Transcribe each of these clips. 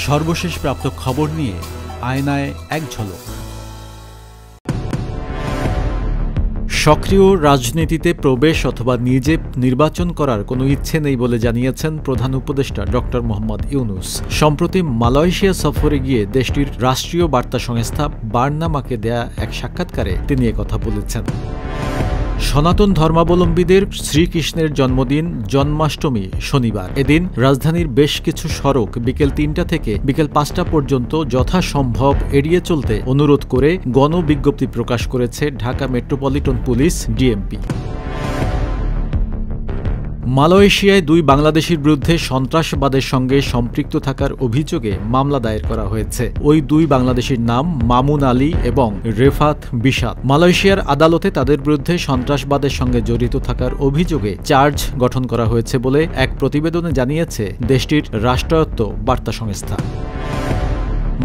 সর্বশেষ প্রাপ্ত খবর নিয়ে আয়নায় এক ঝলক। সক্রিয় রাজনীতিতে প্রবেশ অথবা নিজে নির্বাচন করার কোনো ইচ্ছে নেই বলে জানিয়েছেন প্রধান উপদেষ্টা ডক্টর মোহাম্মদ ইউনূস। সম্প্রতি মালয়েশিয়া সফরে গিয়ে দেশটির রাষ্ট্রীয় বার্তা সংস্থা বার্নামাকে দেয়া এক সাক্ষাৎকারে তিনি একথা বলেছেন। সনাতন ধর্মাবলম্বীদের শ্রীকৃষ্ণের জন্মদিন জন্মাষ্টমী শনিবার। এদিন রাজধানীর বেশ কিছু সড়ক বিকেল ৩টা থেকে বিকেল ৫টা পর্যন্ত যথাসম্ভব এড়িয়ে চলতে অনুরোধ করে গণবিজ্ঞপ্তি প্রকাশ করেছে ঢাকা মেট্রোপলিটন পুলিশ ডিএমপি। মালয়েশিয়ায় ২ বাংলাদেশির বিরুদ্ধে সন্ত্রাসবাদের সঙ্গে সম্পৃক্ত থাকার অভিযোগে মামলা দায়ের করা হয়েছে। ওই ২ বাংলাদেশির নাম মামুন আলী এবং রেফাত বিশাত। মালয়েশিয়ার আদালতে তাদের বিরুদ্ধে সন্ত্রাসবাদের সঙ্গে জড়িত থাকার অভিযোগে চার্জ গঠন করা হয়েছে বলে এক প্রতিবেদনে জানিয়েছে দেশটির রাষ্ট্রায়ত্ত বার্তা সংস্থা।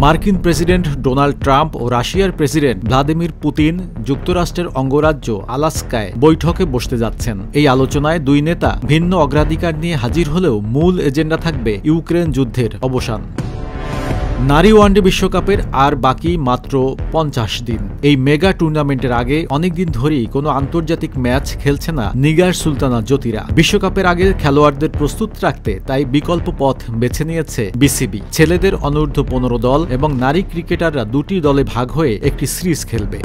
মার্কিন প্রেসিডেন্ট ডোনাল্ড ট্রাম্প ও রাশিয়ার প্রেসিডেন্ট ভ্লাদিমির পুতিন যুক্তরাষ্ট্রের অঙ্গরাজ্য আলাস্কায় বৈঠকে বসতে যাচ্ছেন। এই আলোচনায় ২ নেতা ভিন্ন অগ্রাধিকার নিয়ে হাজির হলেও মূল এজেন্ডা থাকবে ইউক্রেন যুদ্ধের অবসান। নারী ওয়ানডে বিশ্বকাপের আর বাকি মাত্র ৫০ দিন। এই মেগা টুর্নামেন্টের আগে অনেকদিন ধরেই কোনো আন্তর্জাতিক ম্যাচ খেলছে না নিগার সুলতানা জ্যোতিরা। বিশ্বকাপের আগে খেলোয়াড়দের প্রস্তুত রাখতে তাই বিকল্প পথ বেছে নিয়েছে বিসিবি। ছেলেদের অনূর্ধ্ব ১৫ দল এবং নারী ক্রিকেটাররা ২টি দলে ভাগ হয়ে একটি সিরিজ খেলবে।